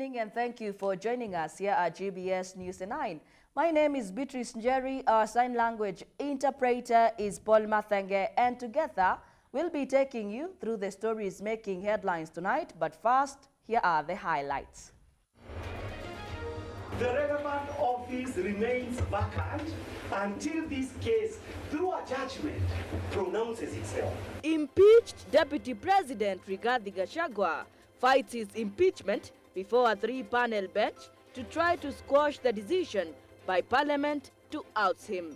evening and thank you for joining us here at GBS News 9. My name is Beatrice Njeri. Our sign language interpreter is Paul Mathenge, and together we'll be taking you through the stories making headlines tonight. But first, here are the highlights. The relevant office remains vacant until this case, through a judgment, pronounces itself. Impeached Deputy President Rigathi Gachagua fights his impeachment before a three-panel bench to try to squash the decision by Parliament to oust him.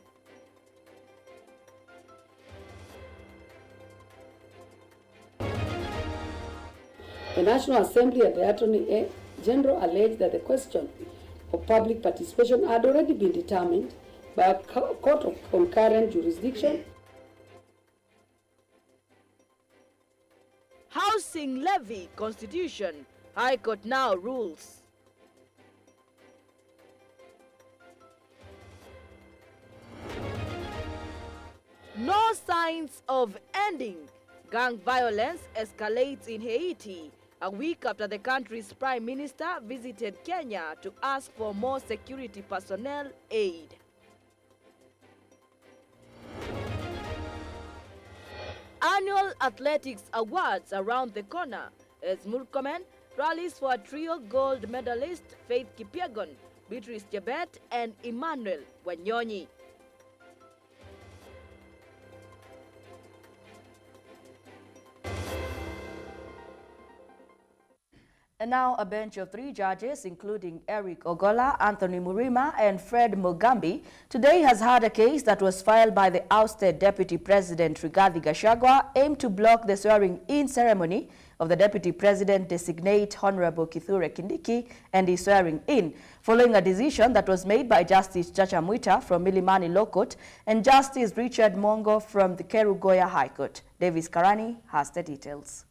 The National Assembly and the Attorney General alleged that the question of public participation had already been determined by a court of concurrent jurisdiction. Housing levy constitution, High Court now rules. No signs of ending. Gang violence escalates in Haiti a week after the country's prime minister visited Kenya to ask for more security personnel aid. Annual athletics awards around the corner as Murkomen rallies for a trio gold medalist Faith Kipyegon, Beatrice Chebet and Emmanuel Wanyonyi. And now a bench of 3 judges, including Eric Ogola, Anthony Murima, and Fred Mugambi, today has heard a case that was filed by the ousted Deputy President Rigathi Gachagua aimed to block the swearing-in ceremony of the Deputy President-designate Honorable Kithure Kindiki and his swearing-in, following a decision that was made by Justice Chacha Mwita from Milimani Law Court and Justice Richard Mongo from the Kerugoya High Court. Davis Karani has the details.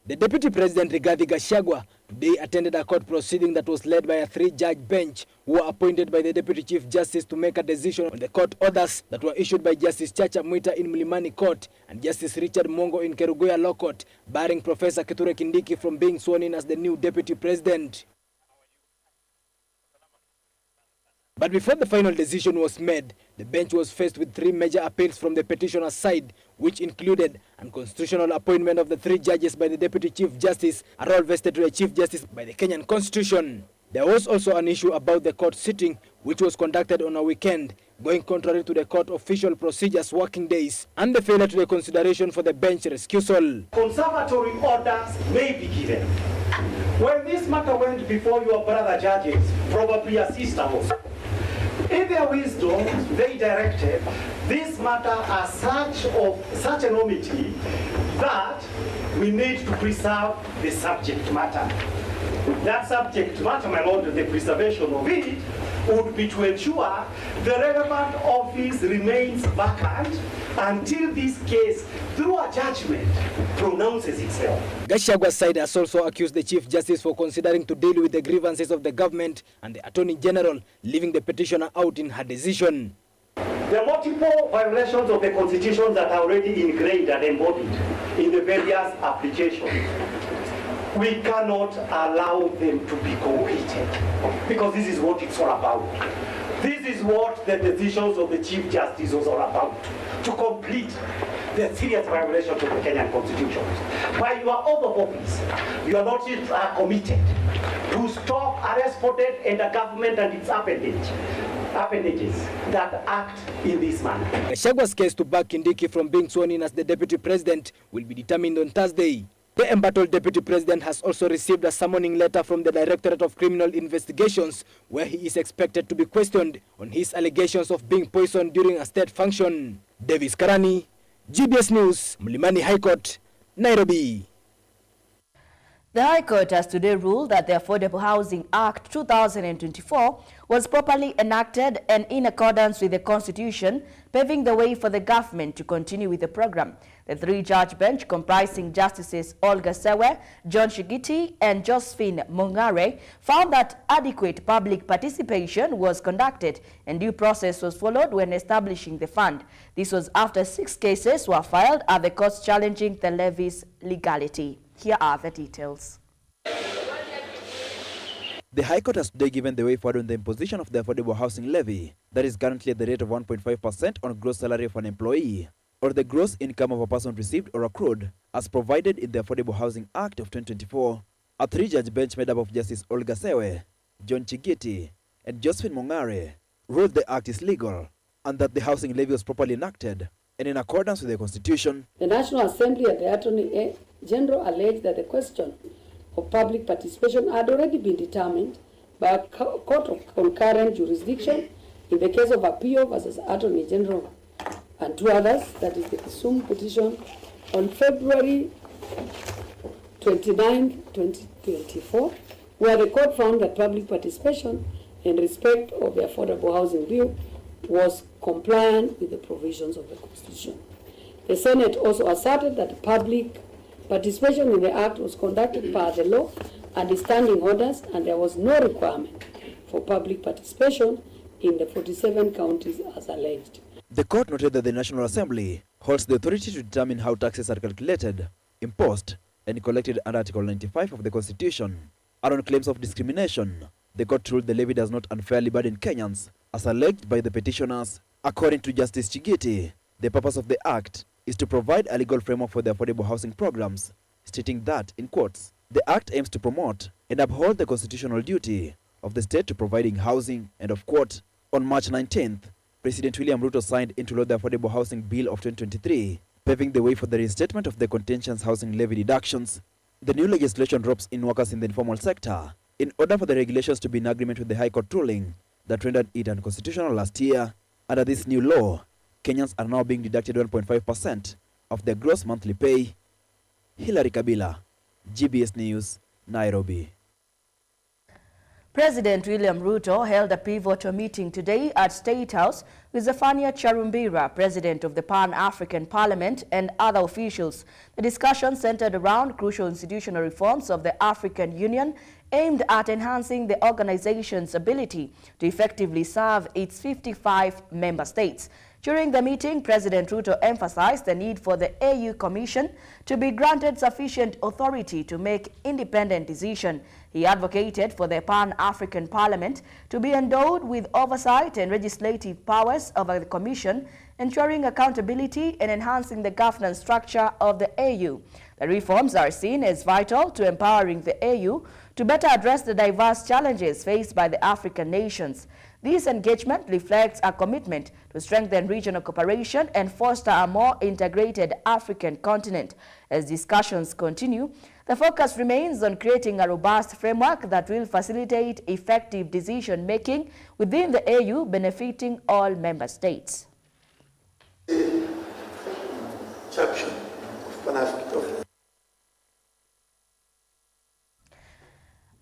The Deputy President Rigathi Gachagua today attended a court proceeding that was led by a 3-judge bench who were appointed by the Deputy Chief Justice to make a decision on the court orders that were issued by Justice Chacha Mwita in Milimani Court and Justice Richard Mongo in Kerugoya Law Court, barring Professor Kithure Kindiki from being sworn in as the new Deputy President. But before the final decision was made, the bench was faced with 3 major appeals from the petitioner's side, which included unconstitutional appointment of the 3 judges by the Deputy Chief Justice, a role vested to the Chief Justice by the Kenyan Constitution. There was also an issue about the court sitting, which was conducted on a weekend, going contrary to the court official procedures working days, and the failure to the consideration for the bench recusal. Conservatory orders may be given. When this matter went before your brother judges, probably a sister also, in their wisdom, they directed this matter as such an omission that we need to preserve the subject matter. That subject matter, my lord, the preservation of it would be to ensure the relevant office remains vacant until this case, through a judgment, pronounces itself. Gachagua's side has also accused the Chief Justice for considering to deal with the grievances of the government and the Attorney General, leaving the petitioner out in her decision. There are multiple violations of the Constitution that are already ingrained and embodied in the various applications. We cannot allow them to be completed because this is what it's all about. This is what the decisions of the Chief Justice was all about, to complete the serious violations of the Kenyan Constitution. While you are out of office, you are not committed to stop, arrest, protect, and the government and its appendages that act in this manner. Gachagua's case to back Kindiki from being sworn in as the Deputy President will be determined on Thursday. The embattled Deputy President has also received a summoning letter from the Directorate of Criminal Investigations, where he is expected to be questioned on his allegations of being poisoned during a state function. Davis Karani, GBS News, Milimani High Court, Nairobi. The High Court has today ruled that the Affordable Housing Act 2024 was properly enacted and in accordance with the Constitution, paving the way for the government to continue with the program. The 3-judge bench, comprising Justices Olga Sewe, John Shigiti, and Josephine Mongare, found that adequate public participation was conducted and due process was followed when establishing the fund. This was after 6 cases were filed at the courts challenging the levy's legality. Here are the details. The High Court has today given the way forward on the imposition of the affordable housing levy that is currently at the rate of 1.5% on gross salary of an employee or the gross income of a person received or accrued as provided in the Affordable Housing Act of 2024. A three-judge bench made up of Justice Olga Sewe, John Chigiti, and Josephine Mongare ruled the act is legal and that the housing levy was properly enacted and in accordance with the Constitution. The National Assembly and the Attorney General alleged that the question of public participation had already been determined by a court of concurrent jurisdiction in the case of Appeal versus Attorney General and two others, that is the Kisumu petition, on February 29, 2024, where the court found that public participation in respect of the Affordable Housing Bill was compliant with the provisions of the Constitution. The Senate also asserted that public participation in the Act was conducted by the law and the standing orders, and there was no requirement for public participation in the 47 counties as alleged. The court noted that the National Assembly holds the authority to determine how taxes are calculated, imposed, and collected under Article 95 of the Constitution. And on claims of discrimination, the court ruled the levy does not unfairly burden Kenyans, as alleged by the petitioners. According to Justice Chigiti, the purpose of the Act is to provide a legal framework for the affordable housing programs, stating that, in quotes, the Act aims to promote and uphold the constitutional duty of the state to providing housing, end of quote. On March 19th, President William Ruto signed into law the Affordable Housing Bill of 2023, paving the way for the reinstatement of the contentious housing levy deductions. The new legislation ropes in workers in the informal sector in order for the regulations to be in agreement with the High Court ruling that rendered it unconstitutional last year. Under this new law, Kenyans are now being deducted 1.5% of their gross monthly pay. Hilary Kabila, GBS News, Nairobi. President William Ruto held a pivotal meeting today at State House with Zephania Charumbira, President of the Pan-African Parliament, and other officials. The discussion centered around crucial institutional reforms of the African Union aimed at enhancing the organization's ability to effectively serve its 55 member states. During the meeting, President Ruto emphasized the need for the AU Commission to be granted sufficient authority to make independent decisions. He advocated for the Pan-African Parliament to be endowed with oversight and legislative powers over the Commission, ensuring accountability and enhancing the governance structure of the AU. The reforms are seen as vital to empowering the AU to better address the diverse challenges faced by the African nations. This engagement reflects a commitment to strengthen regional cooperation and foster a more integrated African continent. As discussions continue, the focus remains on creating a robust framework that will facilitate effective decision-making within the AU, benefiting all member states.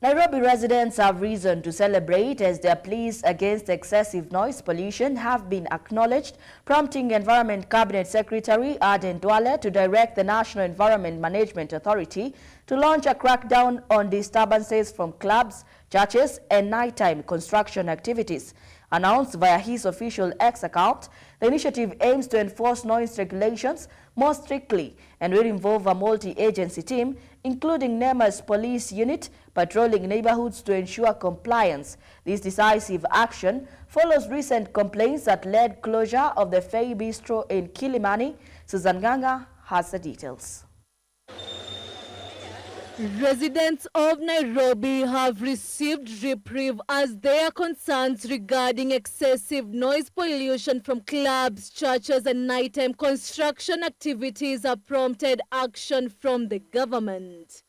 Nairobi residents have reason to celebrate as their pleas against excessive noise pollution have been acknowledged, prompting Environment Cabinet Secretary Aden Duale to direct the National Environment Management Authority to launch a crackdown on disturbances from clubs, churches, and nighttime construction activities. Announced via his official X account, the initiative aims to enforce noise regulations more strictly and will involve a multi-agency team, including NEMA's police unit, patrolling neighborhoods to ensure compliance. This decisive action follows recent complaints that led closure of the Fei Bistro in Kilimani. Susan Ganga has the details. Residents of Nairobi have received reprieve as their concerns regarding excessive noise pollution from clubs, churches, and nighttime construction activities have prompted action from the government.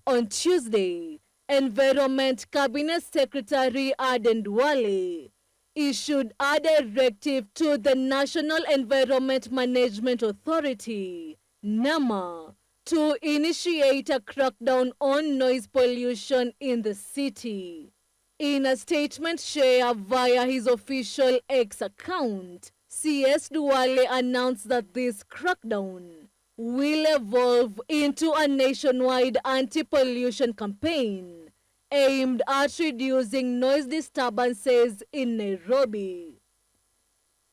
On Tuesday, Environment Cabinet Secretary Aden Duale issued a directive to the National Environment Management Authority, NEMA, to initiate a crackdown on noise pollution in the city. In a statement shared via his official X account, CS Duale announced that this crackdown will evolve into a nationwide anti-pollution campaign aimed at reducing noise disturbances in Nairobi.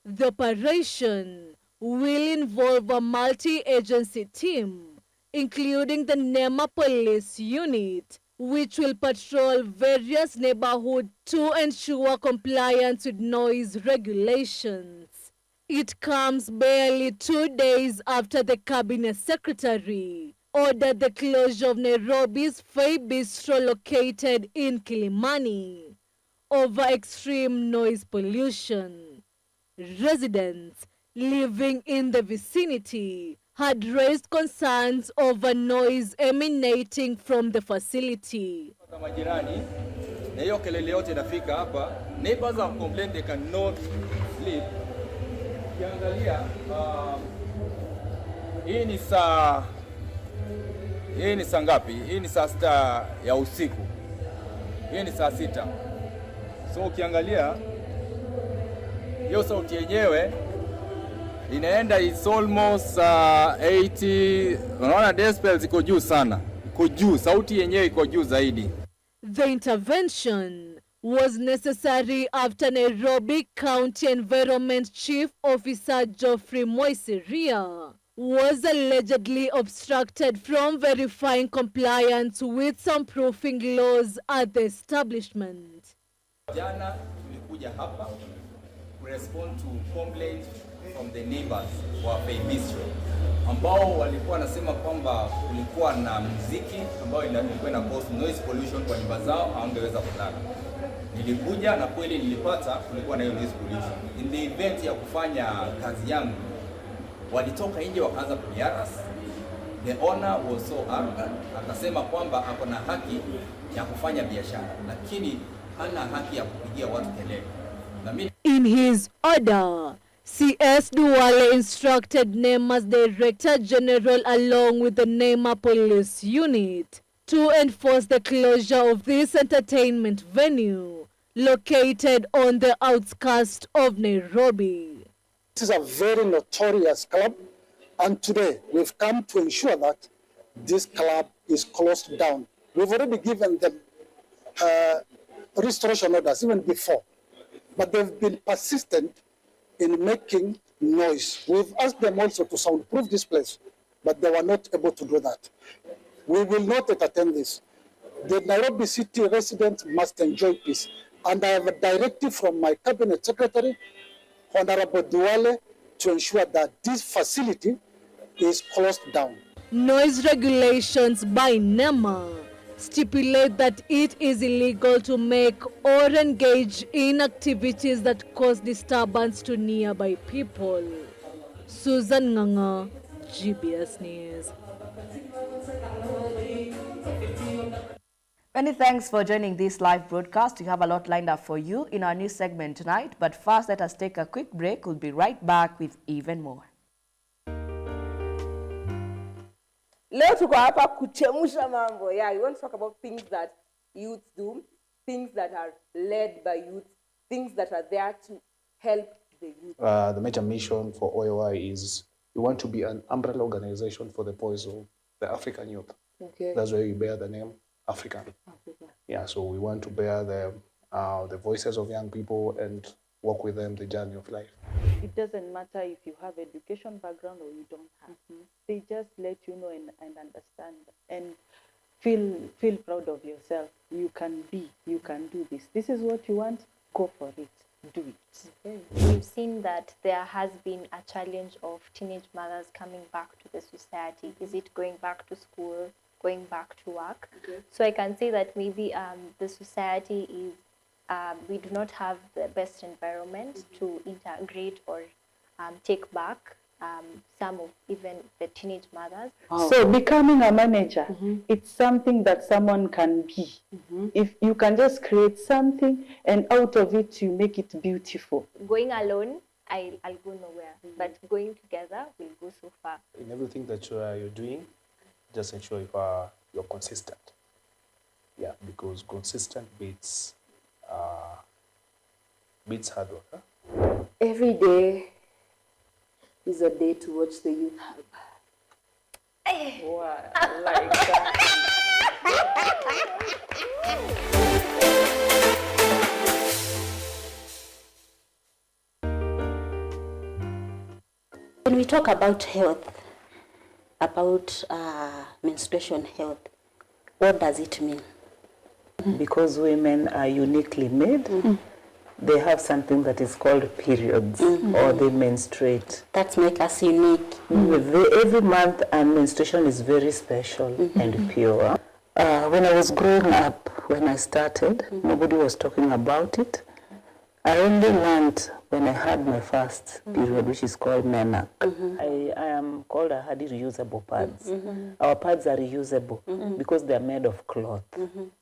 The operation will involve a multi-agency team, including the NEMA Police Unit, which will patrol various neighborhoods to ensure compliance with noise regulations. It comes barely 2 days after the Cabinet Secretary ordered the closure of Nairobi's Fay Bistro located in Kilimani over extreme noise pollution. Residents living in the vicinity had raised concerns over noise emanating from the facility. Majirani, na hiyo kelele yote inafika hapa, neighbors have complained they cannot sleep. Ukiangalia hii ni saa ngapi? Hii ni saa 6 ya usiku. Hii ni saa 6. So ukiangalia hiyo sauti yenyewe inaenda is almost 80. Unaona decibels iko juu sana. Iko juu, sauti yenyewe iko juu zaidi. The intervention was necessary after Nairobi County Environment Chief Officer Geoffrey Moisiria was allegedly obstructed from verifying compliance with some proofing laws at the establishment. Jana tulikuja hapa to respond to complaints from the neighbors wa Fay Bistro ambao walikuwa wanasema kwamba kulikuwa na muziki ambao ilikuwa na cause noise pollution kwa nyumba zao, hawangeweza kulala. Nilikuja na kweli nilipata kulikuwa na hiyo noise pollution. In the event ya kufanya kazi yangu, walitoka nje wakaanza kuniharas. The owner was so arrogant, akasema kwamba ako na haki ya kufanya biashara, lakini hana haki ya kupigia watu kelele. In his order, CS Duale instructed NEMA's Director General along with the NEMA Police Unit to enforce the closure of this entertainment venue located on the outskirts of Nairobi. This is a very notorious club, and today we've come to ensure that this club is closed down. We've already given them restoration orders even before, but they've been persistent in making noise. We've asked them also to soundproof this place, but they were not able to do that. We will not entertain this. The Nairobi City residents must enjoy peace. And I have a directive from my Cabinet Secretary, Honorable Duale, to ensure that this facility is closed down. Noise regulations by NEMA stipulate that it is illegal to make or engage in activities that cause disturbance to nearby people. Susan Nganga, GBS News. Many thanks for joining this live broadcast. We have a lot lined up for you in our news segment tonight. But first, let us take a quick break. We'll be right back with even more. Leo tuko hapa kuchemusha mambo. Yeah, we want to talk about things that youths do, things that are led by youth, things that are there to help the youth. The major mission for OIY is we want to be an umbrella organization for the voice of the African youth. Okay. That's why we bear the name African. Yeah, so we want to bear the voices of young people and walk with them the journey of life. It doesn't matter if you have education background or you don't have. They just let you know and understand and feel proud of yourself. You can do this. This is what you want, go for it, do it. Okay. We've seen that there has been a challenge of teenage mothers coming back to the society. Is it going back to school, going back to work? Okay. So I can say that maybe the society is, we do not have the best environment to integrate or take back some of even the teenage mothers. So becoming a manager, it's something that someone can be. If you can just create something and out of it you make it beautiful. Going alone, I'll go nowhere, but going together will go so far. In everything that you're doing, just ensure you're consistent. Yeah, because consistent beats hard work. Huh? Every day is a day to watch the youth hub. Wow, like that. When we talk about health, about menstruation health, what does it mean? because women are uniquely made. They have something that is called periods, or they menstruate. That makes us unique. Every month, and menstruation is very special and pure. When I was growing up, when I started, nobody was talking about it. I only learned when I had my first period, which is called menarche. I am called, I had reusable pads. Our pads are reusable because they are made of cloth.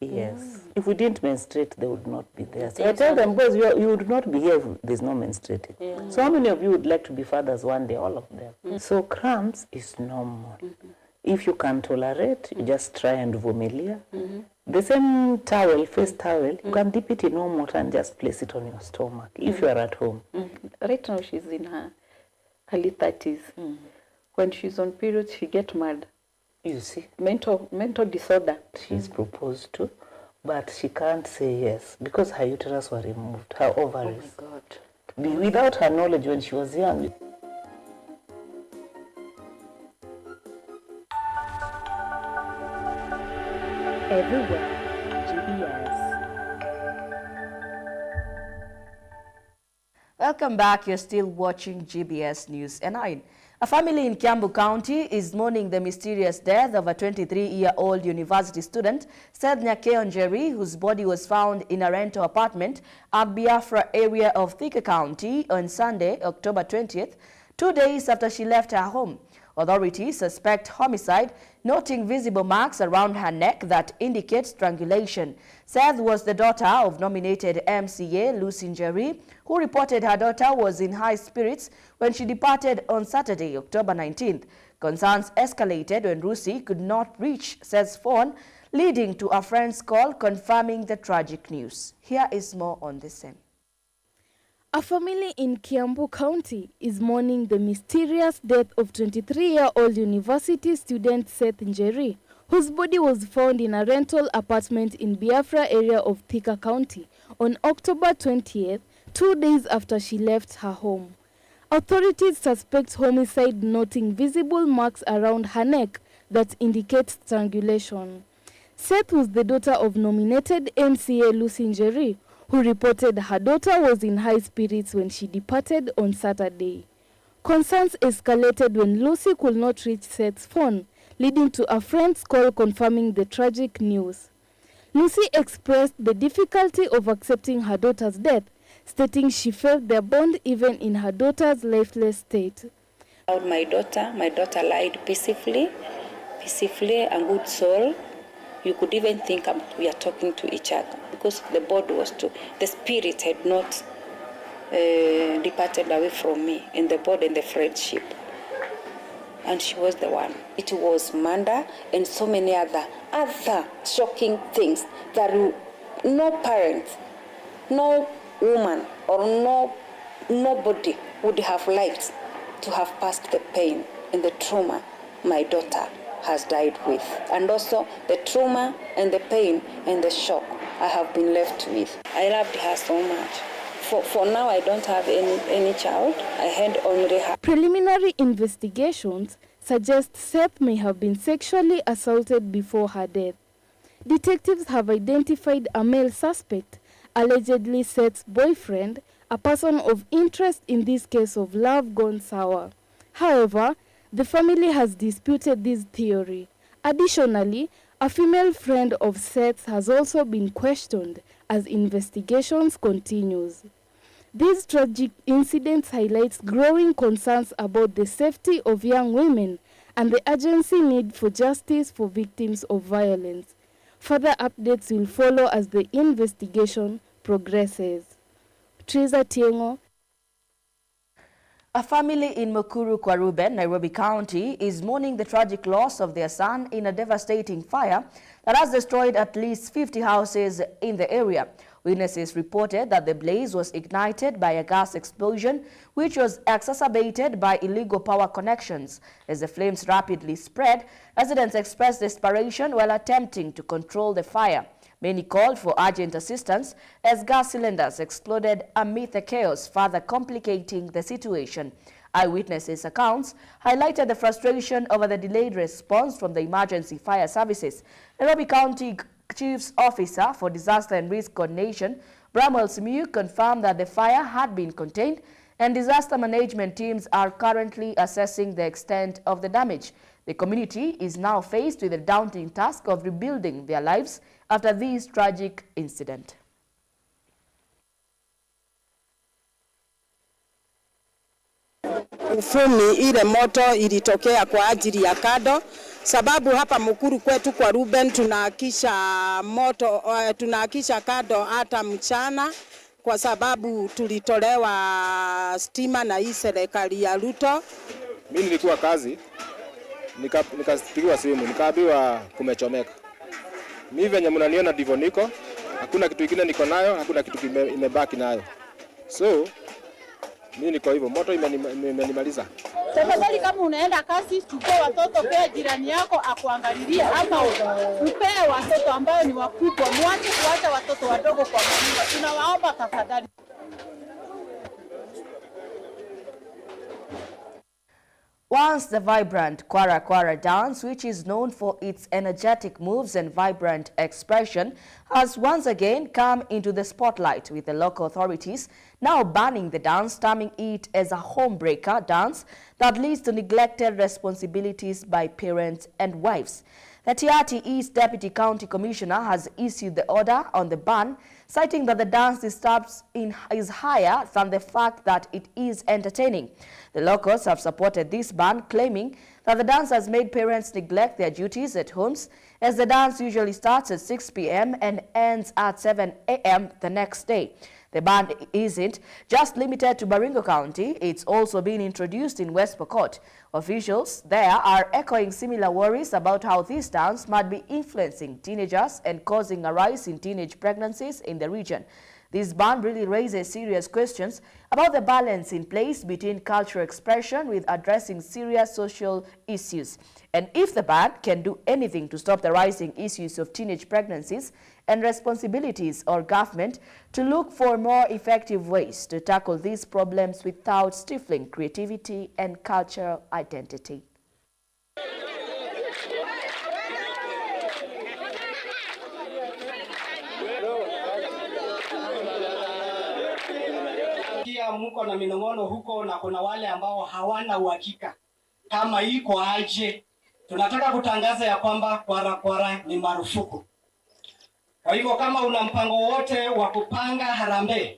Yes. If we didn't menstruate, they would not be there. So I tell them, boys, you would not be here if there's no menstruating. So how many of you would like to be fathers one day? All of them. So cramps is normal. If you can tolerate, you just try and vumilia. The same towel, face towel, you can dip it in warm water and just place it on your stomach if you are at home. Right now she's in her early 30s. When she's on period, she gets mad. You see? Mental disorder. She's proposed to, but she can't say yes because her uterus were removed, her ovaries. Oh my God. Without her knowledge when she was young. Everywhere, GBS. Welcome back. You're still watching GBS News 9. A family in Kiambu County is mourning the mysterious death of a 23-year-old university student, Seth Nyakeonjeri, whose body was found in a rental apartment at Biafra area of Thika County on Sunday, October 20th, 2 days after she left her home. Authorities suspect homicide, noting visible marks around her neck that indicate strangulation. Seth was the daughter of nominated MCA Lucy Njeri, who reported her daughter was in high spirits when she departed on Saturday, October 19th. Concerns escalated when Lucy could not reach Seth's phone, leading to a friend's call confirming the tragic news. Here is more on the same. A family in Kiambu County is mourning the mysterious death of 23-year-old university student Seth Njeri, whose body was found in a rental apartment in Biafra area of Thika County on October 20th, 2 days after she left her home. Authorities suspect homicide, noting visible marks around her neck that indicate strangulation. Seth was the daughter of nominated MCA Lucy Njeri, who reported her daughter was in high spirits when she departed on Saturday. Concerns escalated when Lucy could not reach Seth's phone, leading to a friend's call confirming the tragic news. Lucy expressed the difficulty of accepting her daughter's death, stating she felt their bond even in her daughter's lifeless state. My daughter lied peacefully, a good soul. You could even think we are talking to each other because the body was the spirit had not departed away from me in the body and the friendship. And she was the one. It was murder and so many other shocking things that no parent, no woman or nobody would have liked to have passed the pain and the trauma my daughter has died with, and also the trauma and the pain and the shock I have been left with. I loved her so much. For now, I don't have any child. I had only her. Preliminary investigations suggest Seth may have been sexually assaulted before her death. Detectives have identified a male suspect, allegedly Seth's boyfriend, a person of interest in this case of love gone sour. However, the family has disputed this theory. Additionally, a female friend of Seth's has also been questioned as investigations continues. These tragic incidents highlight growing concerns about the safety of young women and the urgency need for justice for victims of violence. Further updates will follow as the investigation progresses. Teresa Tiengo. A family in Mukuru Kwaruben, Nairobi County, is mourning the tragic loss of their son in a devastating fire that has destroyed at least 50 houses in the area. Witnesses reported that the blaze was ignited by a gas explosion, which was exacerbated by illegal power connections. As the flames rapidly spread, residents expressed desperation while attempting to control the fire. Many called for urgent assistance as gas cylinders exploded amid the chaos, further complicating the situation. Eyewitnesses' accounts highlighted the frustration over the delayed response from the emergency fire services. Nairobi County Chief's Officer for Disaster and Risk Coordination, Bramwell Simiyu, confirmed that the fire had been contained and disaster management teams are currently assessing the extent of the damage. The community is now faced with the daunting task of rebuilding their lives after this tragic incident. Ufumi ile moto ilitokea kwa ajili ya kado, sababu hapa Mukuru kwetu kwa Ruben tunahakisha kado hata mchana, kwa sababu tulitolewa stima na hii serikali ya Ruto. Mimi nilikuwa kazi, nikapigiwa simu, nikaambiwa kumechomeka. Mimi venye mnaniona ndivyo niko, hakuna kitu kingine niko nayo, hakuna kitu imebaki nayo. So mimi niko hivyo, moto imenimaliza. Tafadhali kama unaenda kazi, chukua watoto, pea jirani yako akuangalilie, ama upee watoto ambao ni wakubwa, mwache kuacha watoto wadogo kwa manyumba. Tunawaomba tafadhali. Once the vibrant Kwara Kwara dance, which is known for its energetic moves and vibrant expression, has once again come into the spotlight, with the local authorities now banning the dance, terming it as a homebreaker dance that leads to neglected responsibilities by parents and wives. The Tiati East Deputy County Commissioner has issued the order on the ban, citing that the dance disturbs is higher than the fact that it is entertaining. The locals have supported this ban, claiming that the dance has made parents neglect their duties at homes, as the dance usually starts at 6 p.m. and ends at 7 a.m. the next day. The ban isn't just limited to Baringo County, it's also been introduced in West Pokot. Officials there are echoing similar worries about how this dance might be influencing teenagers and causing a rise in teenage pregnancies in the region. This ban really raises serious questions about the balance in place between cultural expression with addressing serious social issues, and if the ban can do anything to stop the rising issues of teenage pregnancies, and responsibilities or government to look for more effective ways to tackle these problems without stifling creativity and cultural identity. Mko na minong'ono huko na kuna wale ambao hawana uhakika kama iko aje. Tunataka kutangaza ya kwamba Kwara Kwara ni marufuku. Kwa hivyo kama una mpango wote wa kupanga harambee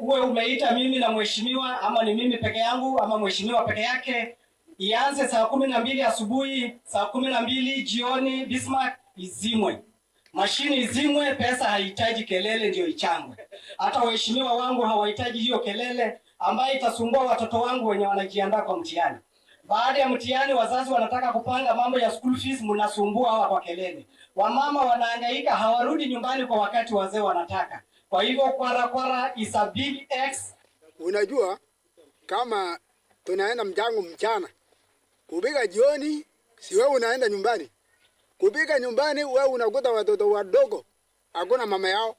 uwe umeita mimi na mheshimiwa, ama ni mimi peke yangu ama mheshimiwa peke yake, ianze saa 12 asubuhi, saa 12 jioni, Bismarck izimwe. Mashini izimwe, pesa haihitaji kelele ndio ichangwe. Hata waheshimiwa wangu hawahitaji hiyo kelele ambayo itasumbua watoto wangu wenye wanajiandaa kwa mtihani. Baada ya mtihani wazazi wanataka kupanga mambo ya school fees, mnasumbua hawa kwa kelele. Wamama wanahangaika, hawarudi nyumbani kwa wakati wazee wanataka. Kwa hivyo Kwara Kwara is a big X. Unajua kama tunaenda mjango mchana, kupiga jioni, si wewe unaenda nyumbani. Kupiga nyumbani wewe unakuta watoto wadogo, hakuna mama yao.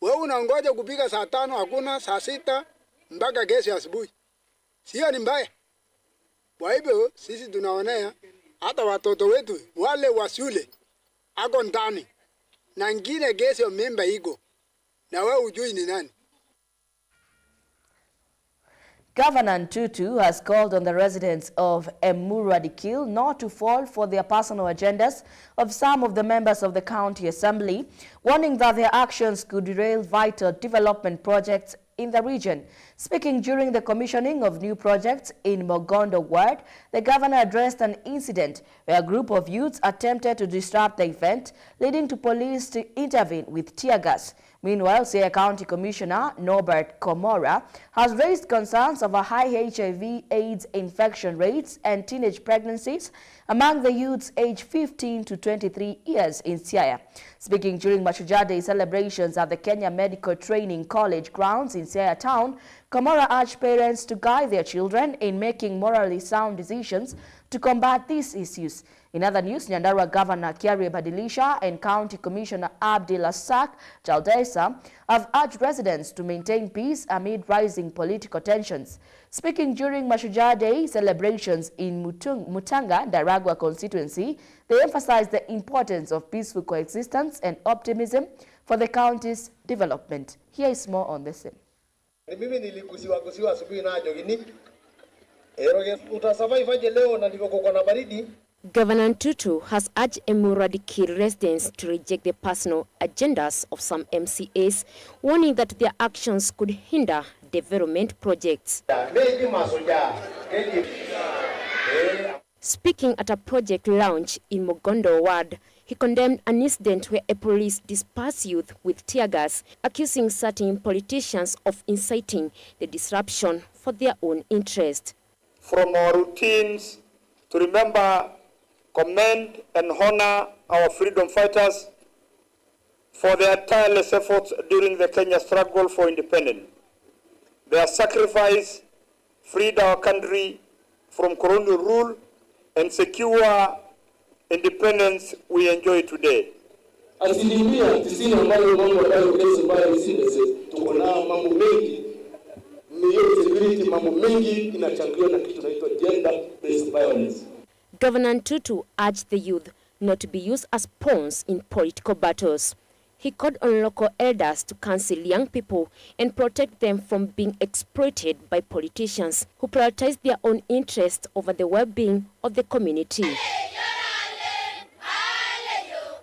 Wewe unangoja kupiga saa 5, hakuna saa 6 mpaka kesho asubuhi. Sio ni mbaya. Kwa hivyo sisi tunaonea hata watoto wetu wale wa shule ako ndani na ngine kesho memba iko na wewe hujui ni nani. Governor Ntutu has called on the residents of Emuradikil not to fall for their personal agendas of some of the members of the county assembly, warning that their actions could derail vital development projects in the region. Speaking during the commissioning of new projects in Mogondo Ward, the governor addressed an incident where a group of youths attempted to disrupt the event, leading to police to intervene with tear gas. Meanwhile, Siaya County Commissioner Norbert Komora has raised concerns over high HIV/AIDS infection rates and teenage pregnancies among the youths aged 15 to 23 years in Siaya. Speaking during Mashujaa Day celebrations at the Kenya Medical Training College grounds in Siaya Town, Komora urged parents to guide their children in making morally sound decisions to combat these issues. In other news, Nyandarua Governor Kiarie Badilisha and County Commissioner Abdilasak Jaldesa have urged residents to maintain peace amid rising political tensions. Speaking during Mashujaa Day celebrations in Mutanga, Daragwa constituency, they emphasized the importance of peaceful coexistence and optimism for the county's development. Here is more on this. Mimi nilikusiwa asubuhi na jogini. Utasurvive leo na ndivyo kuko na baridi. Governor Tutu has urged Emuradiki residents to reject the personal agendas of some MCAs, warning that their actions could hinder development projects. Speaking at a project launch in Mogondo Ward, he condemned an incident where a police dispersed youth with tear gas, accusing certain politicians of inciting the disruption for their own interest. From our routines, to remember, commend and honor our freedom fighters for their tireless efforts during the Kenya struggle for independence. Their sacrifice freed our country from colonial rule and secure independence we enjoy today. Asilimia 90 ambayo mambo ambayo kesi mbaya business tuko na mambo mengi ni security, mambo mengi inachangiwa na kitu inaitwa gender based violence. Governor Tutu urged the youth not to be used as pawns in political battles. He called on local elders to counsel young people and protect them from being exploited by politicians who prioritize their own interests over the well-being of the community.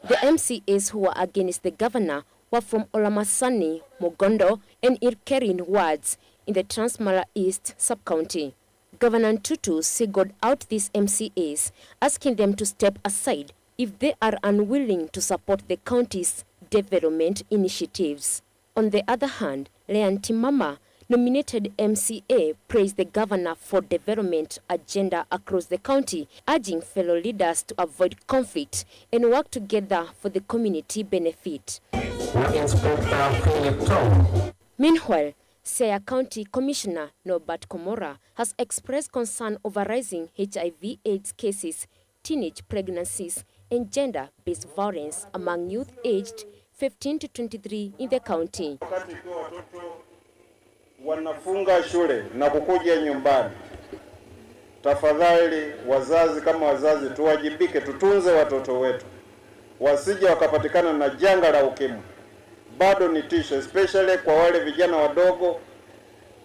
The MCAs who were against the governor were from Olamasani, Mogondo, and Irkerin wards in the Transmara East sub-county. Governor Tutu singled out these MCAs, asking them to step aside if they are unwilling to support the county's development initiatives. On the other hand, Leon Timama, nominated MCA, praised the governor for development agenda across the county, urging fellow leaders to avoid conflict and work together for the community benefit. Meanwhile, Siaya County Commissioner Norbert Komora has expressed concern over rising HIV/AIDS cases, teenage pregnancies, and gender-based violence among youth aged 15 to 23 in the county. Wanafunga shule na kukuja nyumbani. Tafadhali wazazi kama wazazi tuwajibike, tutunze watoto wetu. Wasije wakapatikana na janga la ukimwi. Bado ni tisho, especially kwa wale vijana wadogo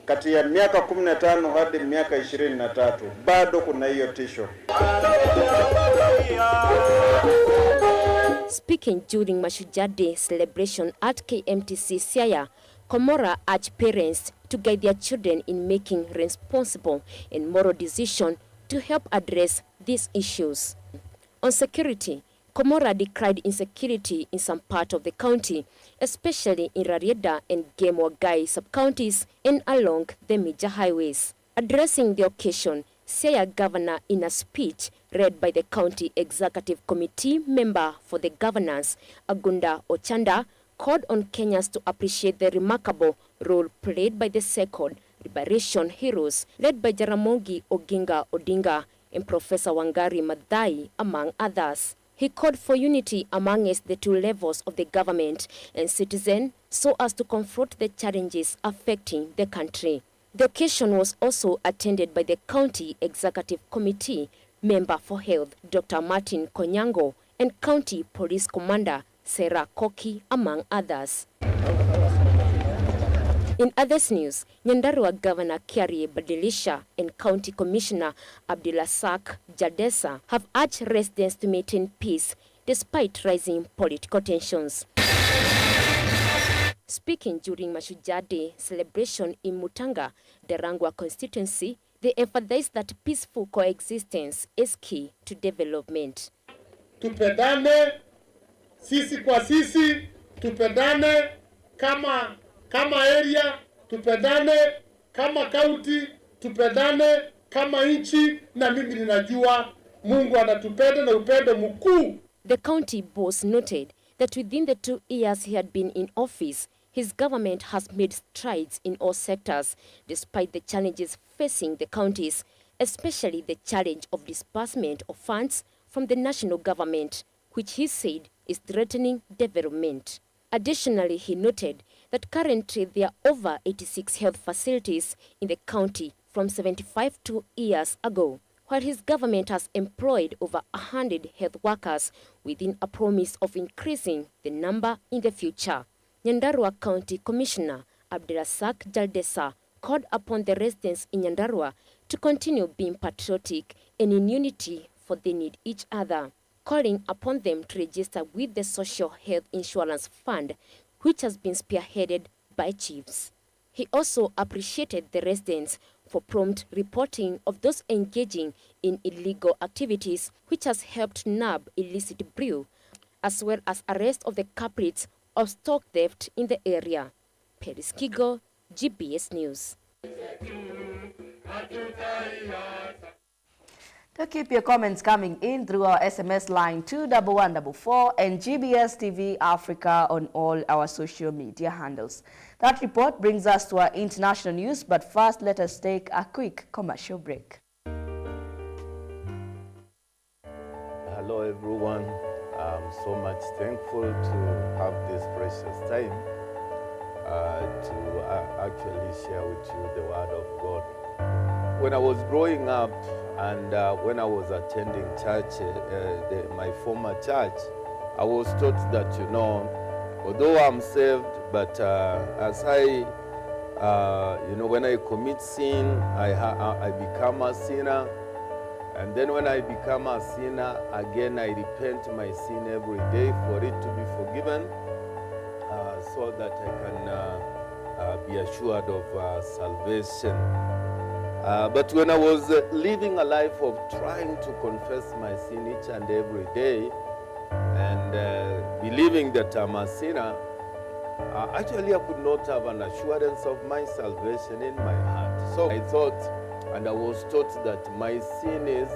kati ya miaka 15 hadi miaka 23. Bado kuna hiyo tisho. Speaking during Mashujaa Day celebration at KMTC Siaya, Komora urged parents to guide their children in making responsible and moral decisions to help address these issues. On security, Komora decried insecurity in some part of the county, especially in Rarieda and Gemwagai sub-counties and along the major highways. Addressing the occasion, Siaya Governor, in a speech read by the County Executive Committee member for the governance, Agunda Ochanda, called on Kenyans to appreciate the remarkable role played by the so-called liberation heroes led by Jaramogi Oginga Odinga and Professor Wangari Maathai, among others. He called for unity amongst the two levels of the government and citizen so as to confront the challenges affecting the country. The occasion was also attended by the County Executive Committee member for Health, Dr. Martin Konyango, and County Police Commander Sarah Koki, among others. In others news, Nyandarua Governor Kiarie Badilisha and County Commissioner Abdilasak Jaldesa have urged residents to maintain peace despite rising political tensions. Speaking during Mashujaa Day celebration in Mutanga, Darangwa constituency, they emphasized that peaceful coexistence is key to development. Tupendane sisi kwa sisi, tupendane kama area, tupendane kama county, tupendane kama nchi, na mimi ninajua Mungu anatupenda na upendo mkuu. The county boss noted that within the 2 years he had been in office, his government has made strides in all sectors despite the challenges facing the counties, especially the challenge of disbursement of funds from the national government, which he said is threatening development. Additionally, he noted that currently there are over 86 health facilities in the county from 75 years ago, while his government has employed over 100 health workers within a promise of increasing the number in the future. Nyandarua County Commissioner Abdirasak Jaldesa called upon the residents in Nyandarua to continue being patriotic and in unity, for they need each other, calling upon them to register with the Social Health Insurance Fund, which has been spearheaded by chiefs. He also appreciated the residents for prompt reporting of those engaging in illegal activities, which has helped nab illicit brew, as well as arrest of the culprits of stock theft in the area. Peris Kigo, GBS News. To keep your comments coming in through our SMS line 21144 and GBS TV Africa on all our social media handles. That report brings us to our international news, but first let us take a quick commercial break. Hello everyone. I'm so much thankful to have this precious time to actually share with you the word of God. When I was growing up and when I was attending church, my former church, I was taught that, you know, although I'm saved, but as I, when I commit sin, I become a sinner. And then when I become a sinner, again, I repent my sin every day for it to be forgiven, so that I can be assured of salvation. But when I was living a life of trying to confess my sin each and every day and believing that I'm a sinner, actually I could not have an assurance of my salvation in my heart. So I thought, and I was taught that my sin is,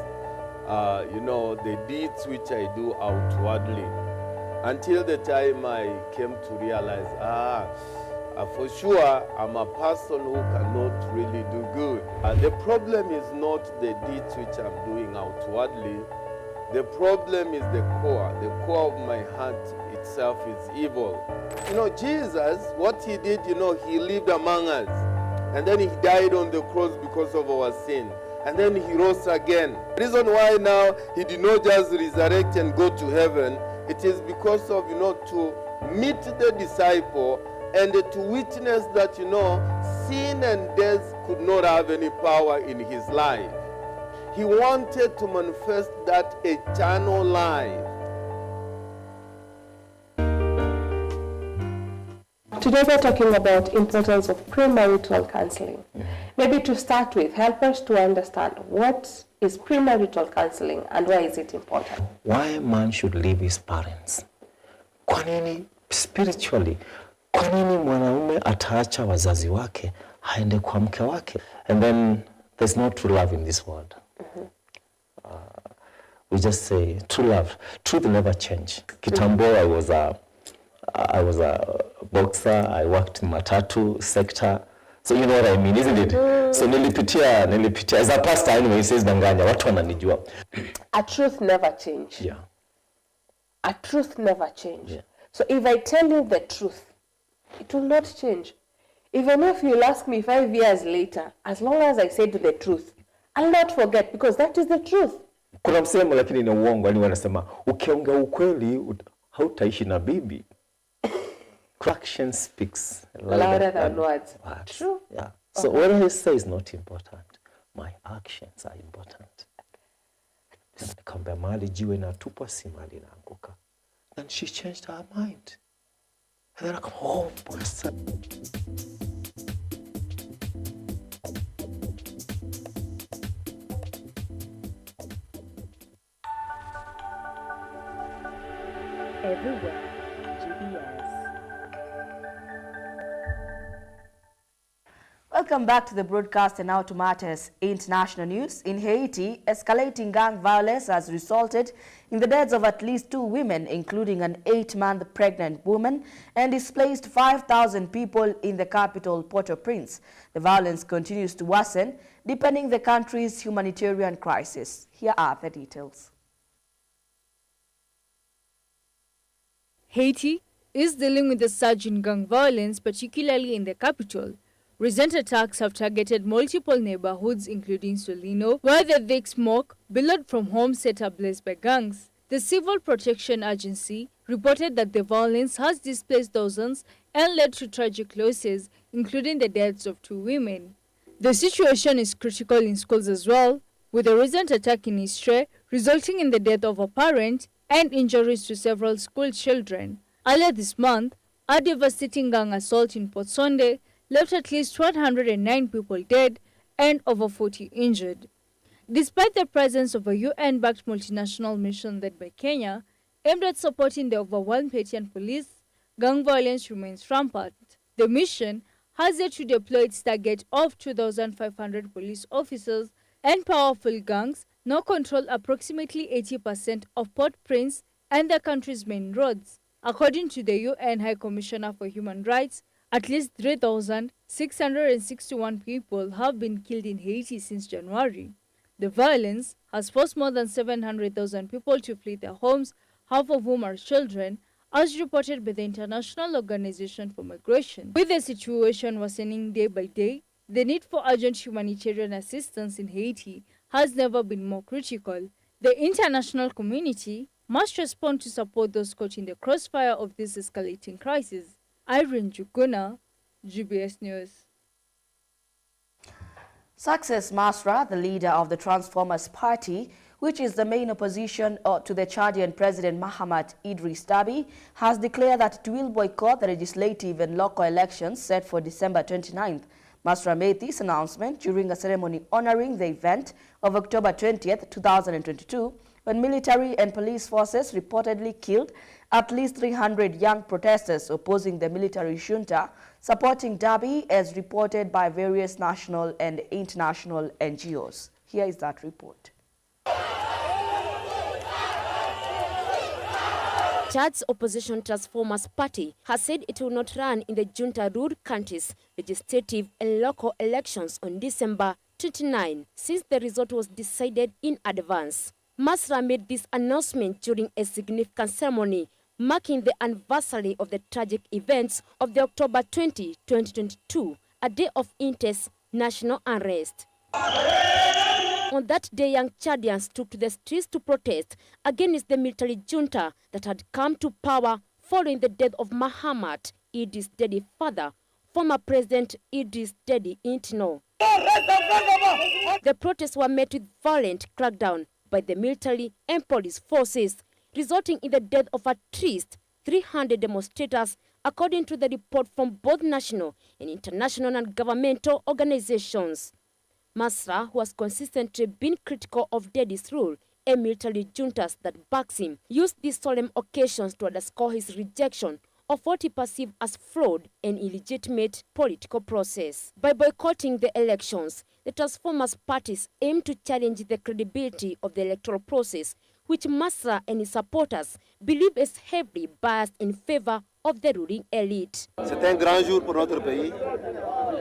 the deeds which I do outwardly. Until the time I came to realize, for sure, I'm a person who cannot really do good. The problem is not the deeds which I'm doing outwardly. The problem is the core. The core of my heart itself is evil. Jesus, what he did, he lived among us. And then he died on the cross because of our sin. And then he rose again. The reason why now he did not just resurrect and go to heaven, it is because of, to meet the disciple and to witness that, sin and death could not have any power in his life. He wanted to manifest that eternal life. Today we're talking about importance of premarital counseling. Maybe to start with, help us to understand what is premarital counseling and why is it important? Why a man should leave his parents. Kwa nini spiritually? Kwa nini mwanaume ataacha wazazi wake aende kwa mke wake? And then there's no true love in this world. We just say true love. Truth never change. Kitambo I was a boxer. I worked in matatu sector. So you know what I mean, isn't it? So nilipitia. As a pastor anyway, he says danganya, watu wananijua. A truth never change. Yeah. A truth never change. Yeah. So if I tell you the truth, it will not change. Even if you'll ask me 5 years later, as long as I said the truth, I'll not forget because that is the truth. Kuna msemo lakini ni uongo, yani wanasema ukiongea ukweli hautaishi na bibi. Action speaks louder than words. True. Yeah. So what I say is not important. My actions are important. Nikamwambia mali jiwe na tupa si mali inaanguka. Then she changed her mind. And then I come home. Everywhere, GBS. Welcome back to the broadcast, and now to matters international news. In Haiti, escalating gang violence has resulted in the deaths of at least 2 women, including an 8-month pregnant woman, and displaced 5,000 people in the capital, Port-au-Prince. The violence continues to worsen, deepening the country's humanitarian crisis. Here are the details. Haiti is dealing with the surge in gang violence, particularly in the capital. Recent attacks have targeted multiple neighborhoods, including Solino, where the thick smoke billowed from homes set ablaze by gangs. The Civil Protection Agency reported that the violence has displaced thousands and led to tragic losses, including the deaths of 2 women. The situation is critical in schools as well, with a recent attack in Istre resulting in the death of a parent and injuries to several school children. Earlier this month, a devastating gang assault in Port Sunday left at least 109 people dead and over 40 injured. Despite the presence of a UN-backed multinational mission led by Kenya, aimed at supporting the overwhelmed Haitian police, gang violence remains rampant. The mission has yet to deploy its target of 2,500 police officers, and powerful gangs now control approximately 80% of Port-au-Prince and the country's main roads. According to the UN High Commissioner for Human Rights, at least 3,661 people have been killed in Haiti since January. The violence has forced more than 700,000 people to flee their homes, half of whom are children, as reported by the International Organization for Migration. With the situation worsening day by day, the need for urgent humanitarian assistance in Haiti has never been more critical. The international community must respond to support those caught in the crossfire of this escalating crisis. Irene Jukuna, GBS News. Success Masra, the leader of the Transformers Party, which is the main opposition to the Chadian President Mahamat Idris Deby, has declared that it will boycott the legislative and local elections set for December 29th. Masra made this announcement during a ceremony honoring the event of October 20th, 2022, when military and police forces reportedly killed at least 300 young protesters opposing the military junta supporting Deby, as reported by various national and international NGOs. Here is that report. Chad's opposition Transformers Party has said it will not run in the junta-ruled country's legislative and local elections on December 29, since the result was decided in advance. Masra made this announcement during a significant ceremony marking the anniversary of the tragic events of the October 20, 2022, a day of intense national unrest. On that day, young Chadians took to the streets to protest against the military junta that had come to power following the death of Mahamat Idris Deby's father, former President Idris Deby Itno. The protests were met with violent crackdown by the military and police forces, resulting in the death of at least 300 demonstrators, according to the report from both national and international and governmental organizations. Masra, who has consistently been critical of Deby's rule and military juntas that backs him, used these solemn occasions to underscore his rejection of what he perceived as flawed and illegitimate political process. By boycotting the elections, the Transformers parties aim to challenge the credibility of the electoral process, which Masra and his supporters believe is heavily biased in favor of the ruling elite. C'est un grand jour pour notre pays,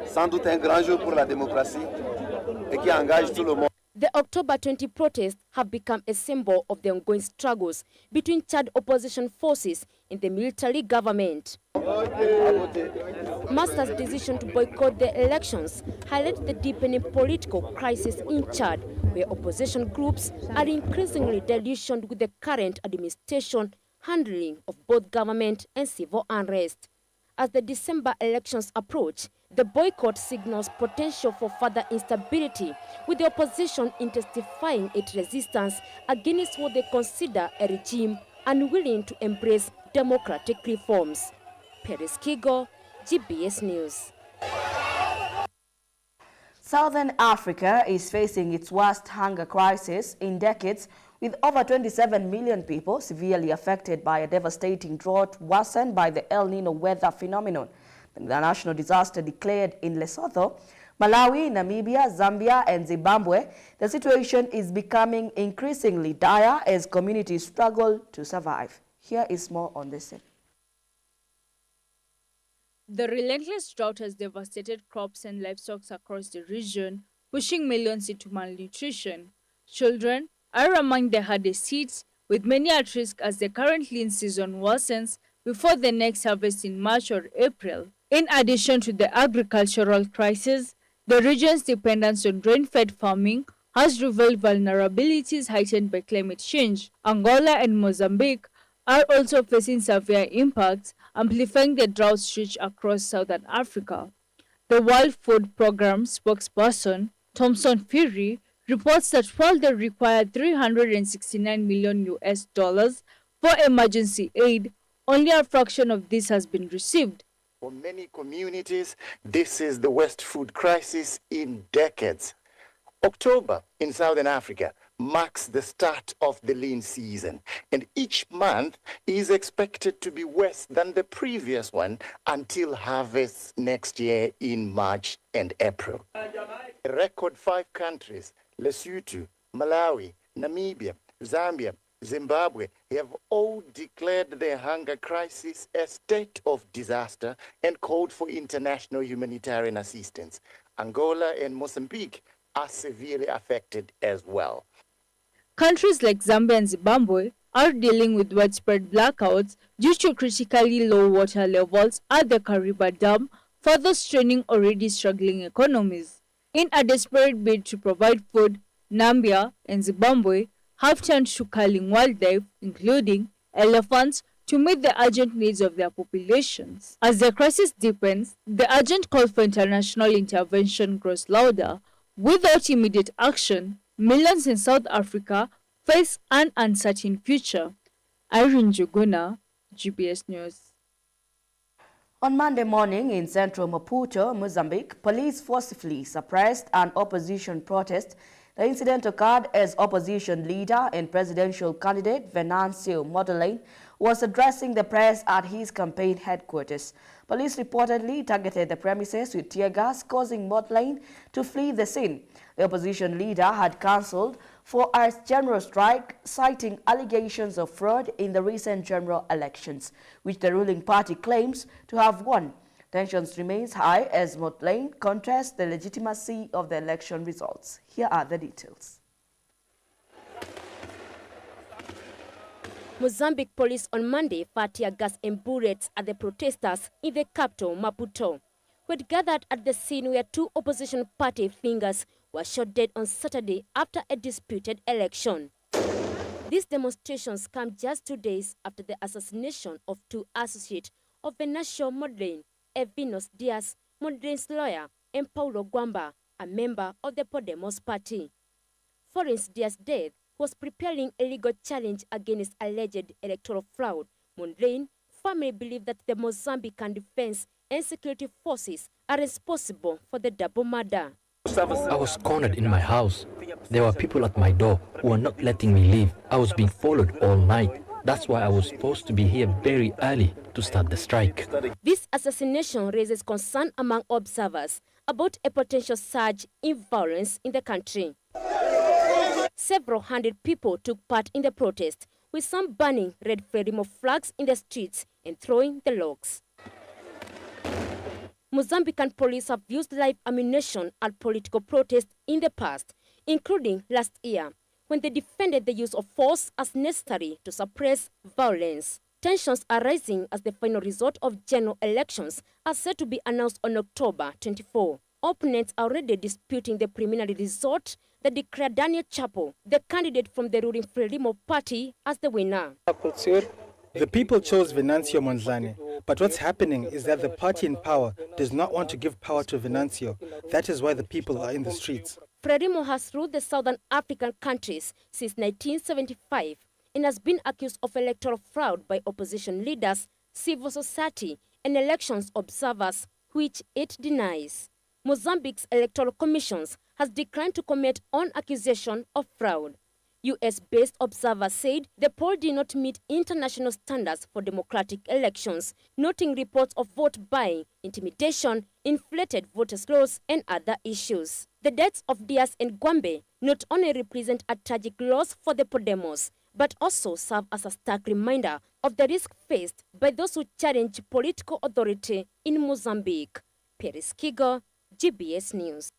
sans doute un grand jour pour la démocratie, et qui engage tout le monde. The October 20 protests have become a symbol of the ongoing struggles between Chad opposition forces and the military government. Masra's decision to boycott the elections highlights the deepening political crisis in Chad, where opposition groups are increasingly delusioned with the current administration handling of both government and civil unrest. As the December elections approach, the boycott signals potential for further instability, with the opposition intensifying its resistance against what they consider a regime unwilling to embrace democratic reforms. Paris Kigo, GBS News. Southern Africa is facing its worst hunger crisis in decades, with over 27 million people severely affected by a devastating drought worsened by the El Nino weather phenomenon. The national disaster declared in Lesotho Malawi, Namibia, Zambia, and Zimbabwe, the situation is becoming increasingly dire as communities struggle to survive. Here is more on this. The relentless drought has devastated crops and livestock across the region, pushing millions into malnutrition. Children are among the hardest hit, with many at risk as the current lean season worsens before the next harvest in March or April. In addition to the agricultural crisis, the region's dependence on grain-fed farming has revealed vulnerabilities heightened by climate change. Angola and Mozambique are also facing severe impacts, amplifying the drought reach across southern Africa. The World Food Programme spokesperson, Thomson Fury, reports that while they require $369 million for emergency aid, only a fraction of this has been received. For many communities, this is the worst food crisis in decades. October in Southern Africa marks the start of the lean season, and each month is expected to be worse than the previous one until harvest next year in March and April. A record 5 countries, Lesotho, Malawi, Namibia, Zambia, Zimbabwe, have all declared their hunger crisis a state of disaster and called for international humanitarian assistance. Angola and Mozambique are severely affected as well. Countries like Zambia and Zimbabwe are dealing with widespread blackouts due to critically low water levels at the Kariba Dam, further straining already struggling economies. In a desperate bid to provide food, Namibia and Zimbabwe have turned to culling wildlife, including elephants, to meet the urgent needs of their populations. As the crisis deepens, the urgent call for international intervention grows louder. Without immediate action, millions in South Africa face an uncertain future. Irene Juguna, GBS News. On Monday morning in central Maputo, Mozambique, police forcibly suppressed an opposition protest. The incident occurred as opposition leader and presidential candidate Venancio Mondlane was addressing the press at his campaign headquarters. Police reportedly targeted the premises with tear gas, causing Mondlane to flee the scene. The opposition leader had cancelled for a general strike, citing allegations of fraud in the recent general elections, which the ruling party claims to have won. Tensions remains high as Mondlane contests the legitimacy of the election results. Here are the details. Mozambique police on Monday fired tear gas and bullets at the protesters in the capital, Maputo, who had gathered at the scene where 2 opposition party figures were shot dead on Saturday after a disputed election. These demonstrations come just 2 days after the assassination of 2 associates of Venancio Mondlane, Evinos Diaz, Mondlane's lawyer, and Paulo Gwamba, a member of the Podemos party. Following Diaz's death, was preparing a legal challenge against alleged electoral fraud. Mondlane family believe that the Mozambican defense and security forces are responsible for the double murder. I was cornered in my house. There were people at my door who were not letting me leave. I was being followed all night. That's why I was supposed to be here very early to start the strike. This assassination raises concern among observers about a potential surge in violence in the country. Several hundred people took part in the protest, with some burning red Frelimo flags in the streets and throwing the logs. Mozambican police have used live ammunition at political protests in the past, including last year, when they defended the use of force as necessary to suppress violence. Tensions are rising as the final result of general elections are set to be announced on October 24. Opponents are already disputing the preliminary result that declared Daniel Chapo, the candidate from the ruling Frelimo party, as the winner. The people chose Venancio Mondlane, but what's happening is that the party in power does not want to give power to Venancio. That is why the people are in the streets. Frelimo has ruled the Southern African countries since 1975 and has been accused of electoral fraud by opposition leaders, civil society, and elections observers, which it denies. Mozambique's electoral commissions has declined to comment on accusation of fraud. US-based observers said the poll did not meet international standards for democratic elections, noting reports of vote buying, intimidation, inflated voters' rolls, and other issues. The deaths of Diaz and Gwambe not only represent a tragic loss for the Podemos, but also serve as a stark reminder of the risk faced by those who challenge political authority in Mozambique. Paris Kigo, GBS News.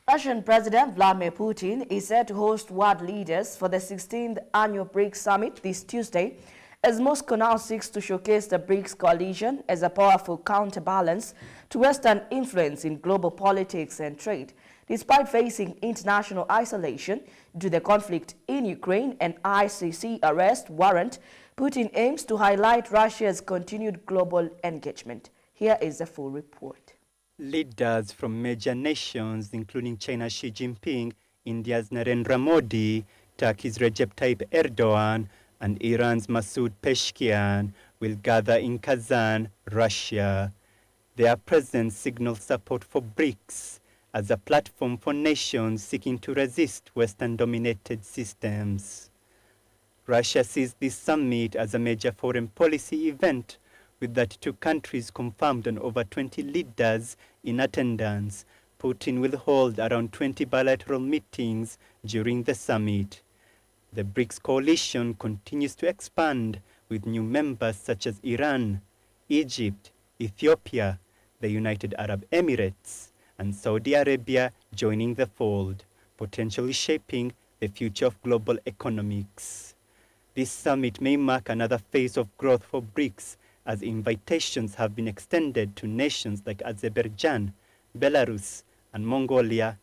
Russian President Vladimir Putin is set to host world leaders for the 16th annual BRICS summit this Tuesday, as Moscow now seeks to showcase the BRICS coalition as a powerful counterbalance to Western influence in global politics and trade. Despite facing international isolation due to the conflict in Ukraine and ICC arrest warrant, Putin aims to highlight Russia's continued global engagement. Here is the full report. Leaders from major nations, including China's Xi Jinping, India's Narendra Modi, Turkey's Recep Tayyip Erdogan, and Iran's Masoud Pezeshkian, will gather in Kazan, Russia. Their presence signals support for BRICS as a platform for nations seeking to resist Western-dominated systems. Russia sees this summit as a major foreign policy event, with 32 countries confirmed and over 20 leaders in attendance. Putin will hold around 20 bilateral meetings during the summit. The BRICS coalition continues to expand, with new members such as Iran, Egypt, Ethiopia, the United Arab Emirates, and Saudi Arabia joining the fold, potentially shaping the future of global economics. This summit may mark another phase of growth for BRICS, as invitations have been extended to nations like Azerbaijan, Belarus, and Mongolia.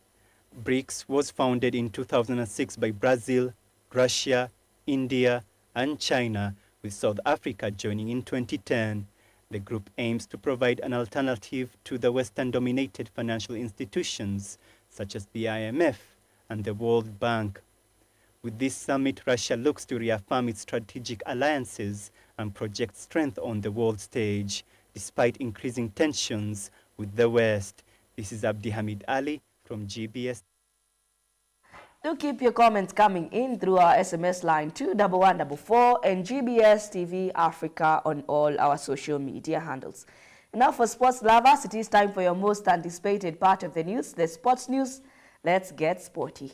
BRICS was founded in 2006 by Brazil, Russia, India, and China, with South Africa joining in 2010. The group aims to provide an alternative to the Western-dominated financial institutions, such as the IMF and the World Bank. With this summit, Russia looks to reaffirm its strategic alliances and project strength on the world stage, despite increasing tensions with the West. This is Abdi Hamid Ali from GBS. Do keep your comments coming in through our SMS line 21144 and GBS TV Africa on all our social media handles. Now for sports lovers, it is time for your most anticipated part of the news, the sports news. Let's get sporty.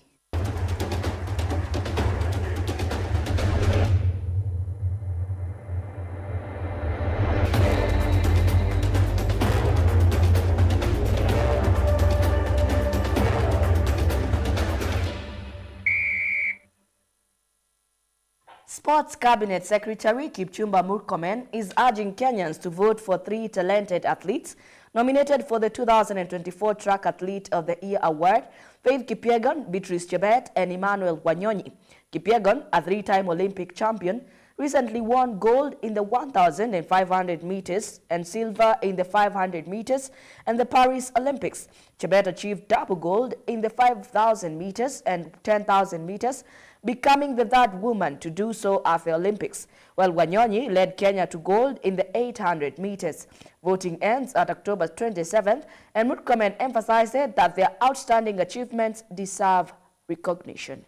Sports Cabinet Secretary Kipchumba Murkomen is urging Kenyans to vote for 3 talented athletes nominated for the 2024 Track Athlete of the Year Award: Faith Kipyegon, Beatrice Chebet, and Emmanuel Wanyonyi. Kipyegon, a 3-time Olympic champion, recently won gold in the 1,500 meters and silver in the 500 meters and the Paris Olympics. Chebet achieved double gold in the 5,000 meters and 10,000 meters, becoming the 3rd woman to do so at the Olympics, while Wanyonyi led Kenya to gold in the 800 meters. Voting ends at October 27th, and Murkomen emphasized that their outstanding achievements deserve recognition.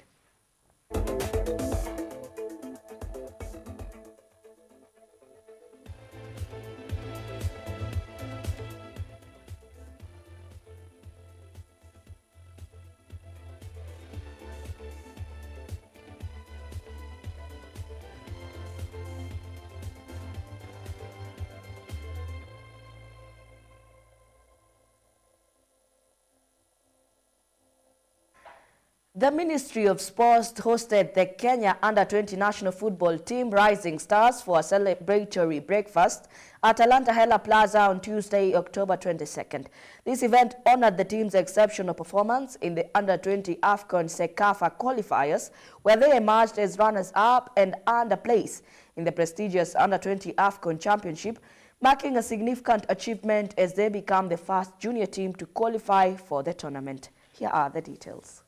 The Ministry of Sports hosted the Kenya Under-20 national football team Rising Stars for a celebratory breakfast at Atlanta Hela Plaza on Tuesday, October 22nd. This event honored the team's exceptional performance in the Under-20 AFCON CECAFA qualifiers, where they emerged as runners-up and earned a place in the prestigious Under-20 AFCON Championship, marking a significant achievement as they become the first junior team to qualify for the tournament. Here are the details.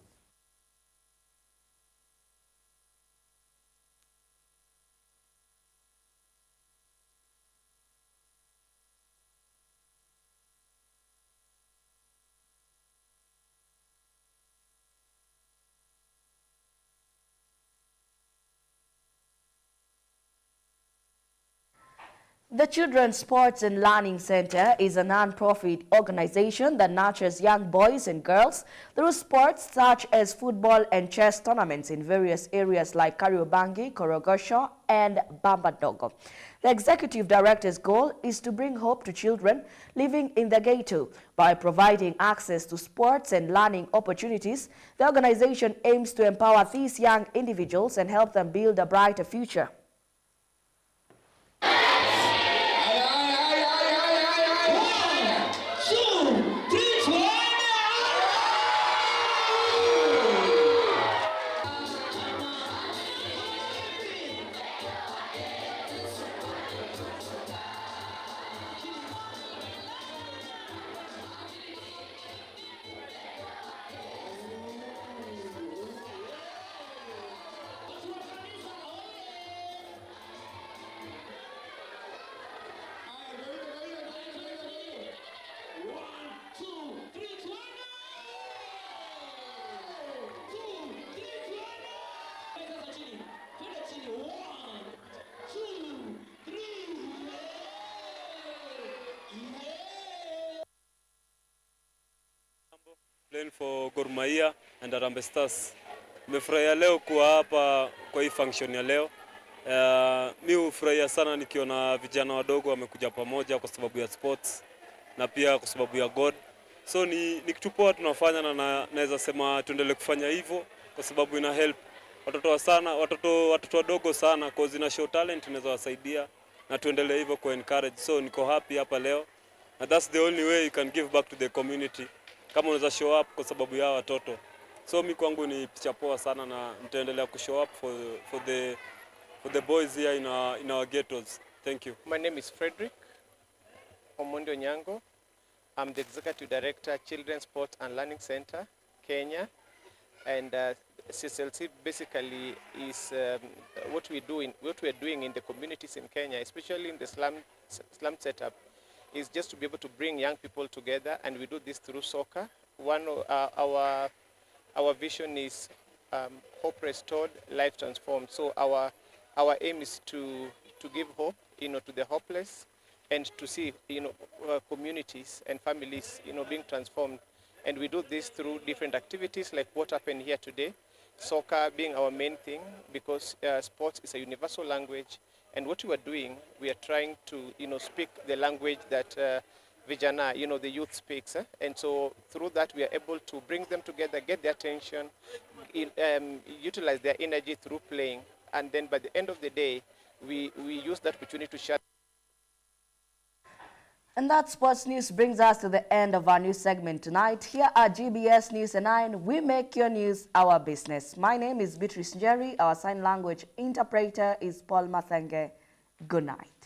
The Children's Sports and Learning Center is a non-profit organization that nurtures young boys and girls through sports such as football and chess tournaments in various areas like Kariobangi, Korogosho, and Bambadogo. The executive director's goal is to bring hope to children living in the ghetto by providing access to sports and learning opportunities. The organization aims to empower these young individuals and help them build a brighter future. Playing for Gor Mahia and Harambee Stars. Nimefurahia leo kuwa hapa kwa hii function ya leo. Mimi hufurahia sana nikiona vijana wadogo wamekuja pamoja kwa sababu ya sports na pia kwa sababu ya God. So ni kitu poa tunafanya na naweza sema tuendelee kufanya hivyo kwa sababu ina help watoto wadogo sana cause ina show talent inaweza wasaidia na tuendelee hivyo ku encourage. So niko happy hapa leo. And that's the only way you can give back to the community. Kama unaweza show up kwa sababu ya watoto. So mimi kwangu ni picha poa sana na nitaendelea ku show up for the boys here in our ghettos. Thank you. My name is Frederick Omondo Nyango. I'm the Executive Director, Children's Sport and Learning Center, Kenya. And CSLC basically is what we are doing in the communities in Kenya, especially in the slum setup, is just to be able to bring young people together, and we do this through soccer. One of our vision is hope restored, life transformed. So our aim is to give hope, to the hopeless, and to see, communities and families, being transformed. And we do this through different activities like what happened here today. Soccer being our main thing because sports is a universal language. And what we are doing, we are trying to, speak the language that vijana, the youth speaks. And so through that, we are able to bring them together, get their attention, utilize their energy through playing. And then by the end of the day, we use that opportunity to share. And that sports news brings us to the end of our news segment tonight. Here at GBS News at 9, we make your news our business. My name is Beatrice Njeri. Our sign language interpreter is Paul Mathenge. Good night.